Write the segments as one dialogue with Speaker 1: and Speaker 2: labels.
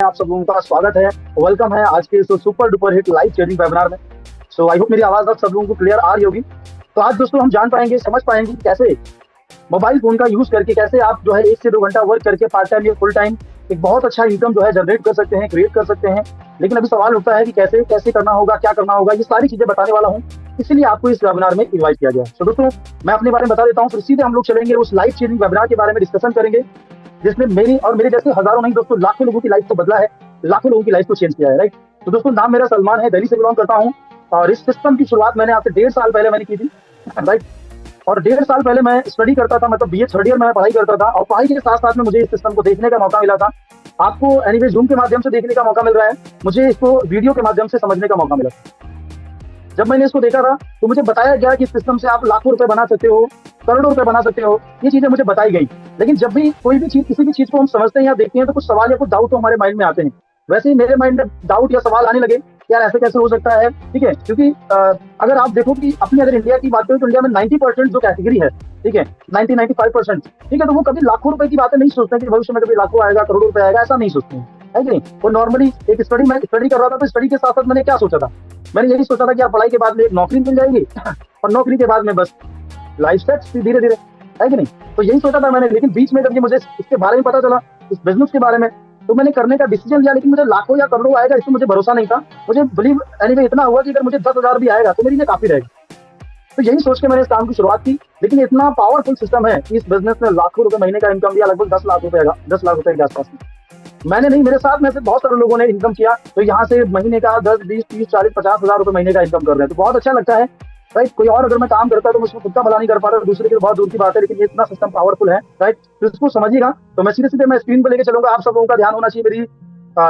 Speaker 1: आप सब लोगों का स्वागत है, वेलकम है आज के इस super duper hit live trading webinar में। सो आई होप मेरी आवाज आप सब लोगों को क्लियर आ रही होगी। तो आज दोस्तों हम जान पाएंगे, समझ पाएंगे कि कैसे मोबाइल फोन का यूज करके कैसे आप जो है 1 से 2 घंटा वर्क करके पार्ट टाइम या फुल टाइम एक बहुत अच्छा इनकम जो है जनरेट कर सकते हैं, क्रिएट कर सकते हैं। लेकिन अभी सवाल उठता है कि कैसे कैसे करना होगा, क्या करना होगा, ये सारी चीजें बताने वाला हूँ। इसीलिए आपको इस वेबिनार में इन्वाइट किया गया। तो दोस्तों मैं अपने बारे में बता देता हूँ, फिर सीधे हम लोग चलेंगे उस लाइव ट्रेडिंग वेबिनार के बारे में डिस्कशन करेंगे, जिसने मेरी और मेरे जैसे हजारों नहीं दोस्तों लाखों लोगों की लाइफ को बदला है, लाखों लोगों की लाइफ को चेंज किया है। राइट। तो दोस्तों नाम मेरा सलमान है, दिल्ली से बिलोंग करता हूँ और इस सिस्टम की शुरुआत मैंने आपसे 1.5 साल पहले मैंने की थी। राइट। और 1.5 साल पहले मैं स्टडी करता था, मतलब बीए थर्ड ईयर में पढ़ाई करता था और पढ़ाई के साथ साथ में मुझे इस सिस्टम को देखने का मौका मिला था। आपको एनीवे जूम के माध्यम से देखने का मौका मिल रहा है, मुझे इसको वीडियो के माध्यम से समझने का मौका मिला। जब मैंने इसको देखा था तो मुझे बताया गया कि इस सिस्टम से आप लाखों रुपए बना सकते हो, करोड़ों रुपए बना सकते हो, ये चीजें मुझे बताई गई। लेकिन जब भी कोई भी चीज, किसी भी चीज को हम समझते हैं या देखते हैं तो कुछ सवाल या कुछ डाउट तो हमारे माइंड में आते हैं। वैसे ही मेरे माइंड में डाउट या सवाल आने लगे, यार ऐसे कैसे हो सकता है। ठीक है, क्योंकि अगर आप देखो कि अपने अगर इंडिया की बात करें तो इंडिया में 90% जो कैटेगरी है, ठीक है, 90-95%, ठीक है, तो वो कभी लाखों रुपए की बातें नहीं सोचते कि भविष्य में कभी लाखों आएगा, करोड़ों रुपए आएगा, ऐसा नहीं सोचते हैं, है कि नहीं। वो नॉर्मली एक स्टडी, मैं स्टडी कर रहा था तो स्टडी के साथ साथ मैंने क्या सोचा था, मैंने यही सोचा था कि आप पढ़ाई के बाद में एक नौकरी मिल जाएगी और नौकरी के बाद में बस लाइफ सेट धीरे धीरे, है कि नहीं। तो यही सोचा था मैंने। लेकिन बीच में जब ये मुझे इसके बारे में पता चला, इस बिजनेस के बारे में, तो मैंने करने का डिसीजन लिया। लेकिन मुझे लाखों या करोड़ों आएगा इसमें मुझे भरोसा नहीं था। मुझे बिलीव एनीवे इतना हुआ कि अगर मुझे 10,000 भी आएगा तो मेरे लिए काफी रहेगा। तो यही सोच के मैंने इस काम की शुरुआत की। लेकिन इतना पावरफुल सिस्टम है कि इस बिजनेस में लाखों रुपए महीने का इनकम दिया, लगभग 10 लाख रुपए, 10 लाख रुपए के आसपास। मैंने नहीं, मेरे साथ में से बहुत सारे लोगों ने इनकम किया। तो यहाँ से महीने का 10, 20, 30, 40, 50,000 रुपए महीने का इनकम कर रहे हैं, तो बहुत अच्छा लगता है। राइट। कोई और अगर मैं काम करता तो मुझको खुद का भला नहीं कर पाता, दूसरे के बहुत दूर की बात है। लेकिन ये इतना सिस्टम पावरफुल है, राइट, तो इसको समझिएगा। तो मैं सीधे सीधे मैं स्क्रीन पर लेके चलूंगा, आप सब लोगों का ध्यान होना चाहिए मेरी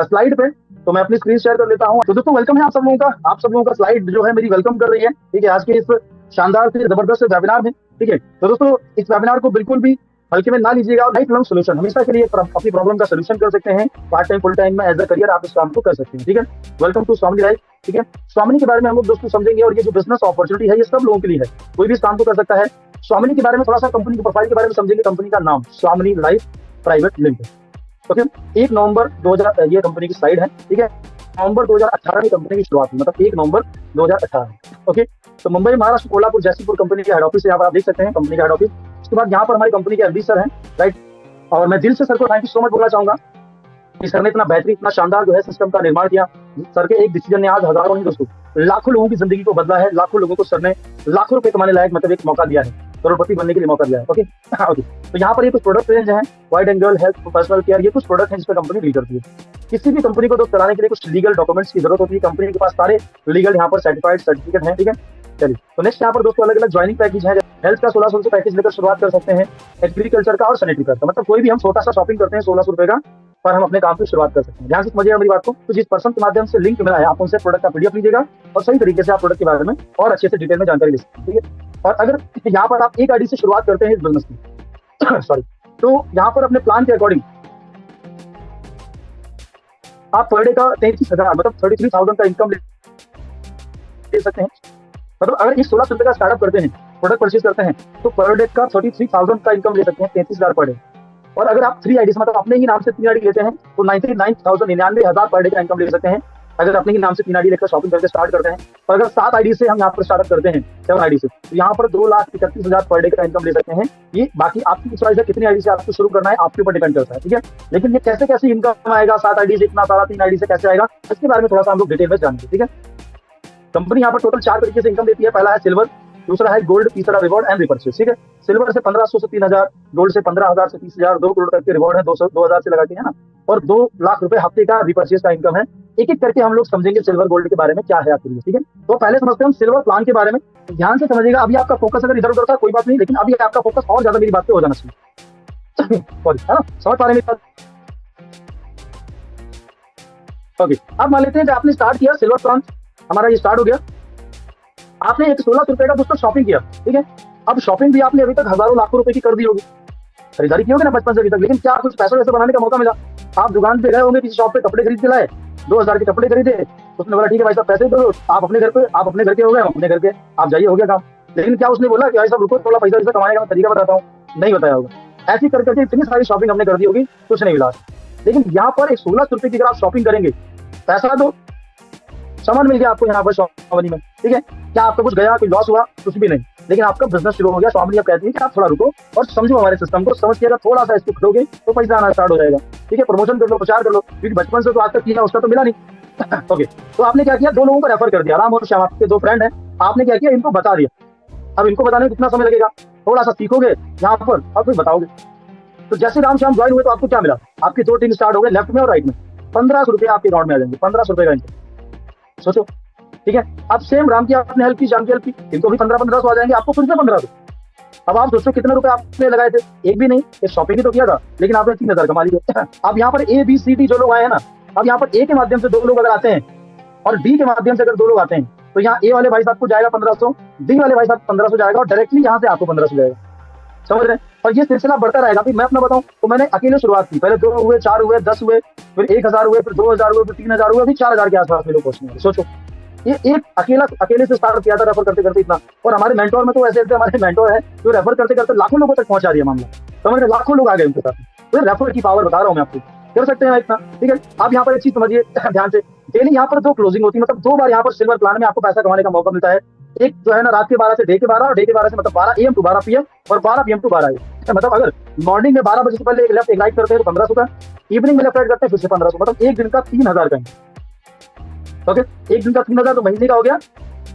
Speaker 1: स्लाइड पे। तो मैं अपनी स्क्रीन शेयर कर लेता हूँ। तो दोस्तों वेलकम है आप सब लोगों का, आप सब लोगों का स्लाइड जो है मेरी वेलकम कर रही है। ठीक है, आज के इस शानदार से जबरदस्त वेबिनार में। ठीक है, तो दोस्तों इस वेबिनार को बिल्कुल भी हल्के में ना लीजिएगा। लाइफ लॉन्ग सोल्यूशन, हमेशा के लिए अपनी प्रॉब्लम का सोल्यूशन कर सकते हैं। पार्ट टाइम फुल टाइम में एज अ करियर आप इस काम को कर सकते हैं। ठीक है, वेलकम टू स्वामिनी लाइफ। ठीक है, स्वामिनी के बारे में हम लोग दोस्तों समझेंगे और ये जो बिजनेस अपॉर्चुनिटी है ये सब लोगों के लिए है, कोई भी इस काम को कर सकता है। स्वामिनी के बारे में थोड़ा सा कंपनी की प्रोफाइल के बारे में समझेंगे। कंपनी का नाम स्वामिनी लाइफ प्राइवेट लिमिटेड। ओके, 1 नवंबर 2000 ये कंपनी की साइड है। ठीक है, नवंबर 2018 में कंपनी की शुरुआत हुई, मतलब 1 नवंबर 2018। ओके, तो मुंबई, महाराष्ट्र, कोल्हापुर, जयपुर कंपनी की हेड ऑफिस है। यहाँ पर आप देख सकते हैं कंपनी का हेड ऑफिस। उसके बाद यहाँ पर हमारी कंपनी के एमडी सर हैं। राइट। और मैं दिल से सर को थैंक यू सो मच बोलना चाहूंगा कि सर ने इतना बेहतरीन, इतना शानदार जो है सिस्टम का निर्माण किया। सर के एक डिसीजन ने आज हजारों नहीं दोस्तों लाखों लोगों की जिंदगी को बदला है। लाखों लोगों को सर ने लाखों रुपए कमाने लायक मतलब एक मौका दिया है, करोड़पति बनने के लिए मौका दिया है। ओके ओके, तो यहाँ पर ये कुछ प्रोडक्ट रेंज है, wide angle, health, personal care, ये कुछ प्रोडक्ट है जिसपे कंपनी डील करती है। किसी भी कंपनी को तो चलाने के लिए कुछ लीगल डॉक्यूमेंट्स की जरूरत होती है। कंपनी के पास सारे लीगल यहाँ पर सर्टिफाइड सर्टिफिकेट है। ठीक है, चलिए तो नेक्स्ट यहाँ पर दोस्तों अलग अलग ज्वाइनिंग पैकेज है। हेल्थ का 1600 से पैकेज लेकर शुरुआत कर सकते हैं। एग्रीकल्चर का और सैनिटरी का, मतलब कोई भी हम छोटा सा शॉपिंग करते हैं 1600 रुपए का, पर हम अपने काम की शुरुआत कर सकते हैं। ध्यान से समझिएगा मेरी बात को। तो जिस पर्सन के माध्यम से लिंक मिला है आप उनसे प्रोडक्ट का पीडीएफ लीजिएगा और सही तरीके से आप प्रोडक्ट के बारे में और अच्छे से डिटेल में जानकारी ले सकते हैं। ठीक है, और अगर यहाँ पर आप एक आईडी से शुरुआत करते हैं इस बिजनेस की सॉरी, तो यहाँ पर अपने प्लान के अकॉर्डिंग आप पर डे का 33,000 मतलब 33,000 का इनकम ले सकते हैं। मतलब अगर इस 1600 रुपए का स्टार्टअप करते हैं, प्रोडक्ट परचेज करते हैं, तो पर डे का 33,000 का इनकम ले सकते हैं, 33,000 पर डे। और अगर आप 3 आईडी मतलब अपने ही नाम से 3 आईडी लेते हैं तो 99,000 पर डे का इनकम ले सकते हैं, अगर अपने ही नाम से 3 आईडी लेकर शॉपिंग करके स्टार्ट करते हैं। और अगर 7 आईडी से हम यहाँ पर स्टार्टअप करते हैं, 7 आईडी से, तो यहाँ पर 2,31,000 पर डे का इनकम ले सकते हैं। ये बाकी आपकी चॉइस है, कितनी आईडी से आपको शुरू करना है आपके ऊपर डिपेंड करता है। ठीक है, लेकिन ये कैसे कैसे इनकम आएगा, 7 आईडी से इतना सारा, 3 आईडी से कैसे आएगा, इसके बारे में थोड़ा सा हम लोग डिटेल में जानेंगे। ठीक है, कंपनी यहाँ पर टोटल 4 तरीके से इनकम देती है। पहला है सिल्वर, दूसरा है गोल्ड, तीसरा रिवॉर्ड एंड रिपर्चेज। ठीक है, सिल्वर से 1500 से 3,000, गोल्ड से 15,000 से 30,000, 2 करोड़ तक के रिवॉर्ड है, 2,000 से लगा के, है ना, और 2 लाख रुपए हफ्ते का रिपर्चेज का इनकम है। एक एक करके हम लोग समझेंगे सिल्वर गोल्ड के बारे में क्या है आपके लिए। ठीक है, तो पहले समझते हैं हम सिल्वर प्लान के बारे में। ध्यान से समझिएगा। अभी आपका फोकस अगर इधर उधर था कोई बात नहीं, लेकिन अभी आपका फोकस और ज्यादा मेरी बात पे हो जाना चाहिए सॉरी, है ना, समझ पा रहे हैं। ओके, अब मान लेते हैं कि आपने स्टार्ट किया सिल्वर प्लान, हमारा ये स्टार्ट हो गया। आपने एक 1600 रुपए का दोस्तों शॉपिंग किया। ठीक है, अब शॉपिंग भी आपने अभी तक हजारों लाखों रुपए की कर दी होगी, खरीदारी की होगी ना बचपन से अभी तक। लेकिन क्या कुछ पैसा वैसे बनाने का मौका मिला? आप दुकान पे गए होंगे, किसी शॉप पे कपड़े खरीद के लाए, 2,000 के कपड़े खरीदे, उसने बोला ठीक है भाई साहब पैसे दो, आप अपने घर पे, आप अपने घर के हो गए, अपने घर के, आप जाइए, हो गया काम। लेकिन क्या उसने बोला कि भाई साहब रुको, थोड़ा पैसा वैसा कमाने का मैं तरीका बताता हूँ? नहीं बताया होगा। ऐसी करके इतनी सारी शॉपिंग हमने कर दी होगी, कुछ नहीं मिला। लेकिन यहाँ पर एक 1600 रुपए की अगर आप शॉपिंग करेंगे, पैसा दो, सामान मिल गया आपको यहाँ पर Xiaomi में, ठीक है। क्या आपका कुछ गया, कोई लॉस हुआ? कुछ भी नहीं, लेकिन आपका बिजनेस शुरू हो गया। Xiaomi अब कहती है कि आप थोड़ा रुको और समझो हमारे सिस्टम को, समझ के अगर थोड़ा सा इसको खरीदोगे तो पैसा आना स्टार्ट हो जाएगा, ठीक है। प्रमोशन कर लो, प्रचार कर लो, क्योंकि बचपन से तो आज तक किया उसका तो मिला नहीं। ओके, तो आपने क्या किया, दो लोगों को रेफर कर दिया, राम और श्याम, आपके दो फ्रेंड हैं, आपने क्या किया, इनको बता दिया। अब इनको बताने में कितना समय लगेगा, थोड़ा सा सीखोगे यहाँ पर और फिर बताओगे। तो जैसे राम श्याम ज्वाइन हुए तो आपको क्या मिला, आपकी दो टीम स्टार्ट हो गए, लेफ्ट में और राइट में। 1500 रुपए आपके अकाउंट में आ जाएंगे, 1500 रुपए का इनकम, सोचो, ठीक है। अब सेम राम की आपने हेल्प की, श्याम की हेल्प की, इनको भी 1500 आ जाएंगे, आपको फिर से 1500। अब आप सोचो कितने रुपए आपने लगाए थे, एक भी नहीं, एक शॉपिंग ही तो किया था, लेकिन आपने 3000 कमा लिए। अब यहाँ पर A B C D जो लोग आए हैं ना, अब यहाँ पर A के माध्यम से दो लोग अगर आते हैं और D के माध्यम से अगर दो लोग आते हैं, तो यहाँ A वाले भाई साहब को जाएगा 1500, D वाले भाई साहब 1500 जाएगा, और डायरेक्टली यहाँ से आपको 1500 जाएगा, समझ रहे हैं। और ये सिलसिला बढ़ता रहेगा। मैं अपना बताऊं तो मैंने अकेले शुरुआत की, पहले 2 हुए, 4 हुए, 10 हुए, फिर 1000 हुए, फिर 2000 हुए, फिर 3000 हुए, अभी 4000 के आसपास में लोग पहुंचने। सोचो, ये एक अकेले से स्टार्ट किया था, रेफर करते करते इतना। और हमारे मेंटोर में तो ऐसे ऐसे हमारे मेंटोर है जो रेफर करते करते लाखों लोगों तक पहुंचा दिया मामला, समझ रहे, लाखों लोग आ गए उनके साथ। तो रेफर की पावर बता रहा हूँ मैं आपको, कर सकते हैं इतना, ठीक है। आप यहाँ पर एक चीज समझिए ध्यान से, डेली यहाँ पर 2 क्लोजिंग होती है, मतलब 2 बार यहाँ पर सिल्वर प्लान में आपको पैसा कमाने का मौका मिलता है। एक जो है ना रात के 12 से डे के 12, और डे के 12 से मतलब 12 AM टू 12 PM, और 12 PM टू 12 AM। मतलब अगर मॉर्निंग में 12 बजे से पहले एक लेफ्ट एक राइट करते हैं तो 1500 का, इवनिंग में लेफ्ट राइट करते हैं फिर से 1500, मतलब एक दिन का 3000 का। ओके, एक दिन का 3000 तो महीने का हो गया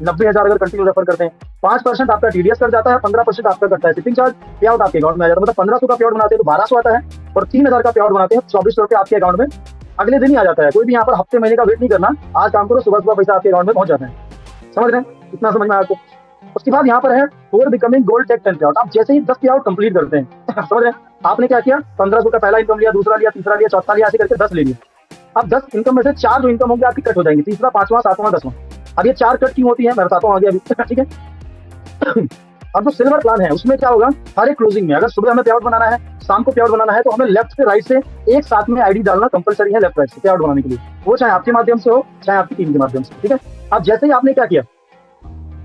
Speaker 1: 90,000 अगर कंटिन्यू रेफर करते हैं। 5% आपका TDS कट जाता है, 15% आपका कटता है शिपिंग चार्ज, पे आउट आपके अकाउंट में आ जाता है। मतलब 1500 का पे आउट बनाते हैं तो 1200 आता है, और 3000 का पे आउट बनाते हैं 2400 रुपए आपके अकाउंट में अगले दिन ही आ जाता है। कोई भी यहाँ पर हफ्ते महीने का वेट नहीं करना, आज काम करो, सुबह सुबह पैसा आपके अकाउंट में पहुंच जाता है, समझ रहे हैं, इतना समझ में आपको। उसके बाद यहाँ पर है फॉर बिकमिंग गोल्ड टेक 10 पे आउट। आप जैसे ही 10 पे आउट कंप्लीट करते हैं समझ रहे हैं, आपने क्या किया, 1500 का पहला इनकम लिया, दूसरा लिया, तीसरा लिया, चौथा लिया, ऐसे करके 10 ले लिया। अब 10 इनकम में से 4 जो इनकम होंगे आपकी कट हो जाएंगे, तीसरा, पांचवा, सातवां, 10वां। अब ये 4 कट क्यों होती है मैं बताता हूँ आगे अभी, ठीक है। अब जो सिल्वर प्लान है उसमें क्या होगा, हर एक क्लोजिंग में अगर सुबह हमें पे आउट बनाना है, शाम को पे आउट बनाना है, तो हमें लेफ्ट से राइट से एक साथ में आईडी डालना कंपलसरी है, लेफ्ट राइट से पे आउट बनाने के लिए, वो चाहे आपके माध्यम से हो चाहे आपकी टीम के माध्यम से, ठीक है। अब जैसे ही आपने क्या किया,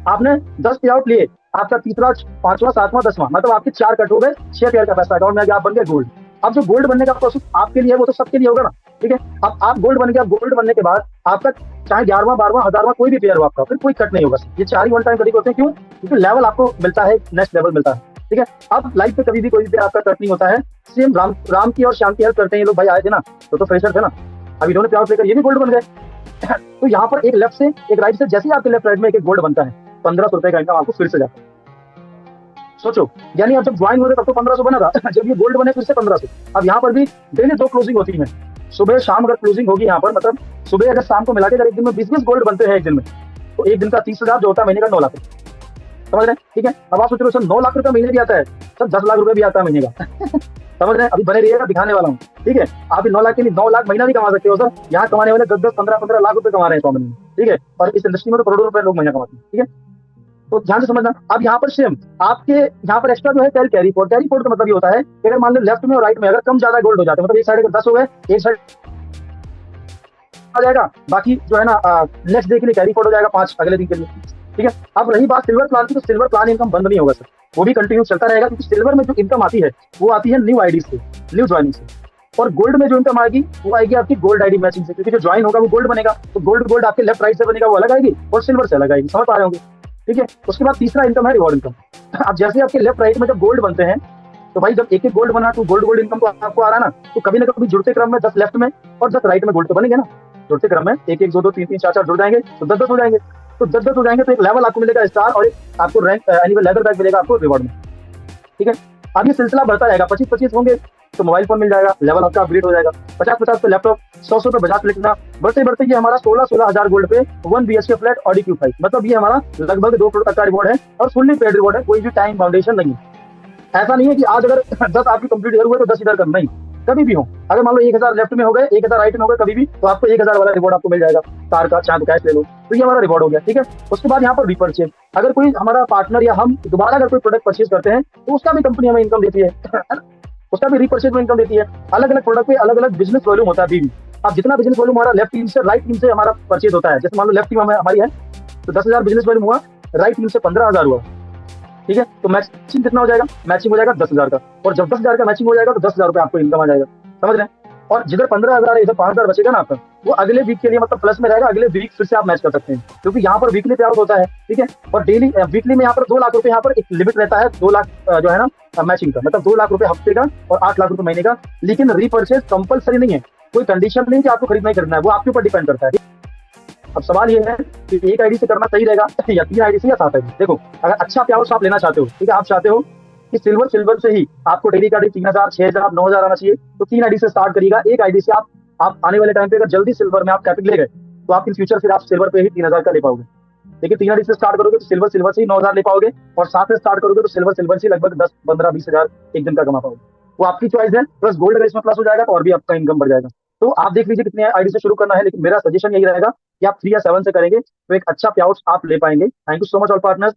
Speaker 1: आपने 10 पे आउट लिए, आपका तीसरा, पांचवा, सातवां, 10वां, मतलब आपके 4 कट हो गए, 6 पेयर का पैसा अकाउंट में आ गया, आप बन गए गोल्ड। अब जो गोल्ड बनने का प्रोसेस आपके लिए है वो तो सबके लिए होगा ना, ठीक है। अब आप गोल्ड बन गया, गोल्ड बनने के बाद आपका चाहे 11वां, 12वां, 1000वां कोई भी पेयर हो आपका, फिर कोई कट नहीं होगा। ये 4 ही वन टाइम कटिंग होते हैं, क्यों? क्योंकि लेवल आपको मिलता है, नेक्स्ट लेवल मिलता है, ठीक है। अब लाइफ पे कभी भी कोई भी आपका कट नहीं होता है। सेम राम की और श्याम की हेल्प करते हैं ये लोग, भाई आए थे ना तो फ्रेशर थे ना, अब इन्होंने पे आउट लेकर ये भी गोल्ड बन गए। तो यहाँ पर एक लेफ्ट से एक राइट से, जैसे ही आपके लेफ्ट राइट में एक गोल्ड बनता है, 1500 रुपए का इनकम आपको फिर से जाता है। सोचो, यानी आप जब ज्वाइन हुए तब तो 1500 बना था, जब ये गोल्ड बने फिर से 1500। अब यहाँ पर भी डेली 2 क्लोजिंग होती है, सुबह शाम अगर क्लोजिंग होगी यहाँ पर, मतलब सुबह अगर शाम को मिला के अगर एक दिन में 20-20 गोल्ड बनते हैं एक दिन में, तो एक दिन का 30,000 जो होता है महीने का 9 लाख, समझ रहे हैं, ठीक है। अब आप सोच रहे हो सर 9 लाख रुपए महीने भी आता है, सर 10 लाख रुपए भी आता है महीने का। समझ रहे हैं, अभी बने रहिएगा, दिखाने वाला हूँ, ठीक है। आप 9 लाख के लिए 9 लाख महीना भी कमा सकते हो सर। यहाँ कमाने वाले 10-10, 15-15 लाख रुपए कमा रहे हैं 100 महीने, ठीक है। और इस इंडस्ट्री में तो करोड़ों रुपए लोग महीना कमाते हैं, ठीक है। तो ध्यान से समझना। अब यहाँ पर सेम आपके यहाँ पर एक्स्ट्रा जो है कैरी फोर्ड का मतलब ये होता है कि अगर मान लो लेफ्ट में और राइट में अगर कम ज्यादा गोल्ड हो जाते हैं, मतलब एक साइड अगर 10 हो गए, एक साइड आ जाएगा, बाकी जो है ना नेक्स्ट डे के लिए कैरी फोर्ड हो जाएगा 5 अगले दिन के लिए, ठीक है। अब रही बात सिल्वर प्लान की, तो सिल्वर प्लान इनकम बंद नहीं होगा सर, वो भी कंटिन्यू चलता रहेगा, क्योंकि सिल्वर में जो इनकम आती है वो आती है न्यू आईडी से, न्यू ज्वाइनिंग से। और गोल्ड में जो इनकम आएगी वो आएगी आपकी गोल्ड आईडी मैचिंग से, क्योंकि जो ज्वाइन होगा वो गोल्ड बनेगा, तो गोल्ड आपके लेफ्ट राइट से बनेगा वो अलग आएगी, और सिल्वर से अलग आएगी, समझ पा रहे होंगे, ठीक है। उसके बाद तीसरा इनकम है रिवॉर्ड इनकम। अब जैसे आपके लेफ्ट राइट में जब गोल्ड बनते हैं, तो भाई जब एक एक गोल्ड बना तो गोल्ड इनकम तो आपको आ रहा है ना, तो कभी ना कभी जुड़ते क्रम में 10 लेफ्ट में और 10 राइट में गोल्ड तो बनेंगे ना, जुड़ते क्रम में 1 1 2 2 3 3 4 4 जुड़ जाएंगे तो 10 10 हो जाएंगे, तो 10 10 हो जाएंगे तो एक लेवल आपको मिलेगा स्टार, और एक आपको रैंक एनीवे लेदर बैग मिलेगा आपको रिवॉर्ड में, ठीक है। अब ये सिलसिला बढ़ता रहेगा, 25-25 होंगे तो मोबाइल फोन मिल जाएगा, लेवल आपका अपग्रेड हो जाएगा, 50-50 पे लैपटॉप, 100 पे बजाज प्लेटिना, बढ़ते बढ़ते ये हमारा 16 हजार गोल्ड पे 1 BHK फ्लैट ऑडी Q5, मतलब ये हमारा लगभग 2 करोड़ तक का रिवॉर्ड है, और फुल्ली पेड रिवॉर्ड है, कोई भी टाइम फाउंडेशन नहीं। ऐसा नहीं है कि आज अगर 10 आपकी कंप्लीट ईयर हुए तो 10 इधर कर, नहीं, कभी भी हो। अगर मान लो 1000 लेफ्ट में हो गए, 1000 राइट में हो गए, कभी भी, तो आपको 1000 वाला रिवॉर्ड आपको मिल जाएगा, कार का चाहे तो कैश ले लो, तो ये हमारा रिवॉर्ड हो गया, ठीक है। उसके बाद यहाँ पर रीपरचेज, अगर कोई हमारा पार्टनर या हम दोबारा अगर कोई प्रोडक्ट परचेज करते हैं तो उसका भी कंपनी हमें इनकम देती है, उसका भी रीपरचेज में इनकम देती है। अलग अलग प्रोडक्ट पे अलग अलग बिजनेस वॉल्यूम होता है अभी भी। अब जितना बिजनेस वॉल्यूम हमारा लेफ्ट टीम से राइट टीम से हमारा परचेज होता है, जैसे मान लो लेफ्ट टीम हमारी है तो 10,000 बिजनेस वॉल्यूम हुआ, राइट टीम से 15,000 हुआ, ठीक है। तो मैचिंग कितना हो जाएगा, मैचिंग हो जाएगा 10,000 का, और जब 10,000 का मैचिंग हो जाएगा तो 10,000 रुपए आपको इनकम आ जाएगा, समझ रहे हैं। और जिधर 15,000 है इधर 5,000 बचेगा ना आपका, वो अगले वीक के लिए मतलब प्लस में रहेगा, अगले वीक फिर से आप मैच कर सकते हैं, क्योंकि यहाँ पर वीकली पे आउट होता है, ठीक है। और डेली वीकली में यहाँ पर 2 लाख रुपए, यहाँ पर एक लिमिट रहता है 2 लाख जो है ना मैचिंग का, मतलब 2 लाख रुपए हफ्ते का और 8 लाख रुपए महीने का। लेकिन रीपर्चेज कंपलसरी नहीं है, कोई कंडीशन नहीं कि आपको खरीदना ही खरीदना है, वो आपके ऊपर डिपेंड करता है। अब सवाल ये है कि एक आईडी से करना सही रहेगा या 3 आईडी से या 7 आईडी। देखो, अगर अच्छा पे आप लेना चाहते हो, ठीक है, आप चाहते हो कि सिल्वर से ही आपको डेली का 3,000, 6,000, 9,000 आना चाहिए, तो 3 आईडी से स्टार्ट करिएगा। एक आईडी से आप आने वाले टाइम पे अगर जल्दी सिल्वर में आप कैपिंग ले गए, तो आप इन फ्यूचर फिर आप सिल्वर पे ही 3,000 का ले पाओगे। लेकिन 3 आईडी से स्टार्ट करोगे तो सिल्वर से ही 9,000 ले पाओगे, और 7 से स्टार्ट करोगे तो सिल्वर से लगभग 10, 15, 20,000 एक दिन का कमा पाओगे। वो आपकी चॉइस है। प्लस गोल्ड अगर इसमें प्लस हो जाएगा तो और भी आपका इनकम बढ़ जाएगा। तो आप देख लीजिए कितने आईडी से शुरू करना है, लेकिन मेरा सजेशन यही रहेगा कि आप 3 या 7 से करेंगे तो एक अच्छा पे आउट आप ले पाएंगे। Thank you so much all partners.